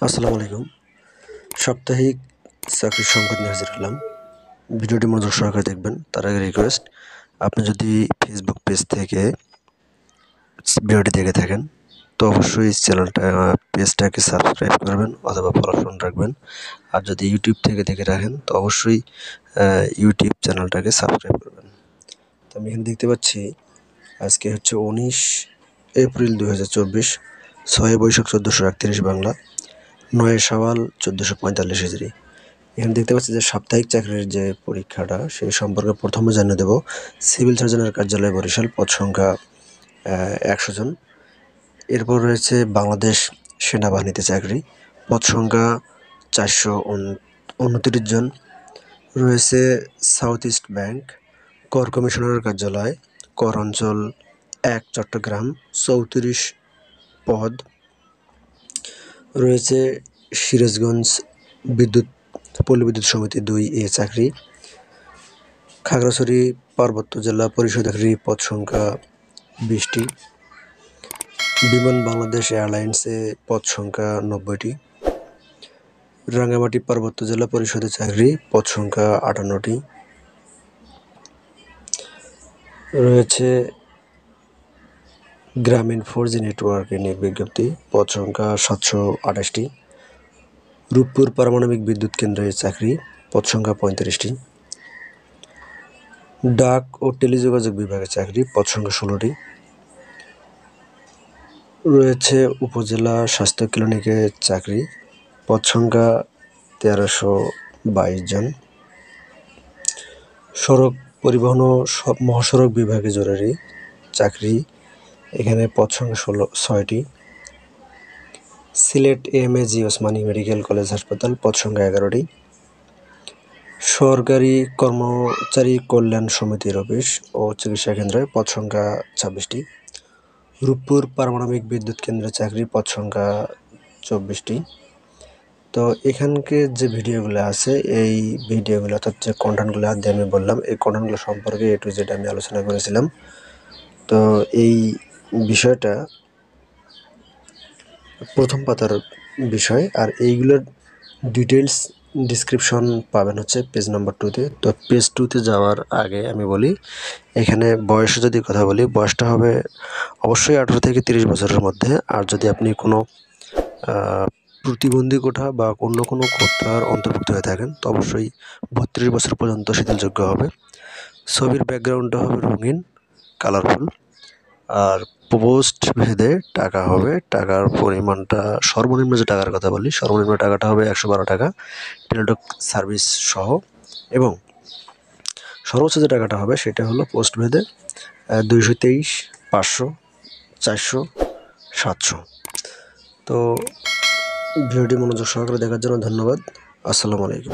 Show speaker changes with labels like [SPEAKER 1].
[SPEAKER 1] আসসালামু আলাইকুম। সাপ্তাহিক চাকরির সংবাদ নিয়ে হাজির হলাম। ভিডিওটি মনোযোগ সহকারে দেখবেন। তার আগে রিকোয়েস্ট, আপনি যদি ফেসবুক পেজ থেকে ভিডিওটি দেখে থাকেন তো অবশ্যই পেজটাকে সাবস্ক্রাইব করবেন অথবা ফলো রাখবেন। আর যদি ইউটিউব থেকে দেখে রাখেন তো অবশ্যই ইউটিউব চ্যানেলটাকে সাবস্ক্রাইব করবেন। তো আমি এখানে দেখতে পাচ্ছি আজকে হচ্ছে 19 এপ্রিল 2024, 6 বৈশাখ 1431 বাংলা, 9 শাওয়াল 1445 হিজরি। এখানে দেখতে পাচ্ছি যে সাপ্তাহিক চাকরির যে পরীক্ষাটা সেই সম্পর্কে প্রথমে জানিয়ে দেব। সিভিল সার্জনের কার্যালয় বরিশাল, পদ সংখ্যা 100 জন। এরপর রয়েছে বাংলাদেশ সেনাবাহিনীতে চাকরি, পদ সংখ্যা 429 জন। রয়েছে সাউথ ইস্ট ব্যাংক কর কমিশনারের কার্যালয়, কর অঞ্চল 1 চট্টগ্রাম, 34 পদ। রয়েছে সিরাজগঞ্জ পল্লী বিদ্যুৎ সমিতি 2 চাকরি, খাগড়াছড়ি পার্বত্য জেলা পরিষদ চাকরি, পদ সংখ্যা 20টি। বিমান বাংলাদেশ এয়ারলাইন্সে পদ সংখ্যা 90টি। রাঙ্গামাটি পার্বত্য জেলা পরিষদের চাকরি, পদ সংখ্যা 58টি। রয়েছে গ্রামীণ 4G নেটওয়ার্কে নিয়োগ বিজ্ঞপ্তি, পদ সংখ্যা 728টি। রূপপুর পারমাণবিক বিদ্যুৎ কেন্দ্রের চাকরি, পদ সংখ্যা 35টি। ডাক ও টেলিযোগাযোগ বিভাগের চাকরি, পদ সংখ্যা 16টি। রয়েছে উপজেলা স্বাস্থ্য ক্লিনিকের চাকরি, পদ সংখ্যা 1322 জন। সড়ক পরিবহন ও মহাসড়ক বিভাগে জরুরি চাকরি, এখানে পদ সংখ্যা 6টি। Sylhet AMAG Osmani medical college হাসপাতাল, পদ সংখ্যা 11টি। সরকারি কর্মচারী কল্যাণ সমিতির অফিস ও চিকিৎসা কেন্দ্রে, পদ সংখ্যা 26টি। রূপপুর পারমাণবিক বিদ্যুৎ কেন্দ্রের চাকরি, পদ সংখ্যা 24টি। তো এখানকে যে ভিডিওগুলো আছে এই ভিডিওগুলো অর্থাৎ যে কন্টেন্টগুলো আগে আমি বললাম এই কন্টেন্টগুলো সম্পর্কে A to Z আমি আলোচনা করেছিলাম। তো এই বিষয়টা প্রথম পাতার বিষয়, আর এইগুলোর ডিটেলস ডিসক্রিপশন পাবেন হচ্ছে পেজ নাম্বার 2তে। তো পেজ 2তে যাওয়ার আগে আমি বলি, এখানে বয়সে যদি কথা বলি, বয়সটা হবে অবশ্যই 18 থেকে 30 বছরের মধ্যে। আর যদি আপনি কোনো প্রতিবন্ধী কোঠা বা অন্য কোনো কোঠার অন্তর্ভুক্ত হয়ে থাকেন তো অবশ্যই 32 বছর পর্যন্ত শিথিলযোগ্য হবে। ছবির ব্যাকগ্রাউন্ডটা হবে রঙিন, কালারফুল। আর পোস্ট ভেদে টাকা হবে, টাকার পরিমাণটা সর্বনিম্ন যে টাকার কথা বলি সর্বনিম্ন টাকাটা হবে 112 টাকা টেলিটক সার্ভিস সহ, এবং সর্বোচ্চ যে টাকাটা হবে সেটা হলো পোস্ট ভেদে 223, 500, 400, 700। তো ভিডিওটি মনোযোগ সহকারে দেখার জন্য ধন্যবাদ। আসসালামু আলাইকুম।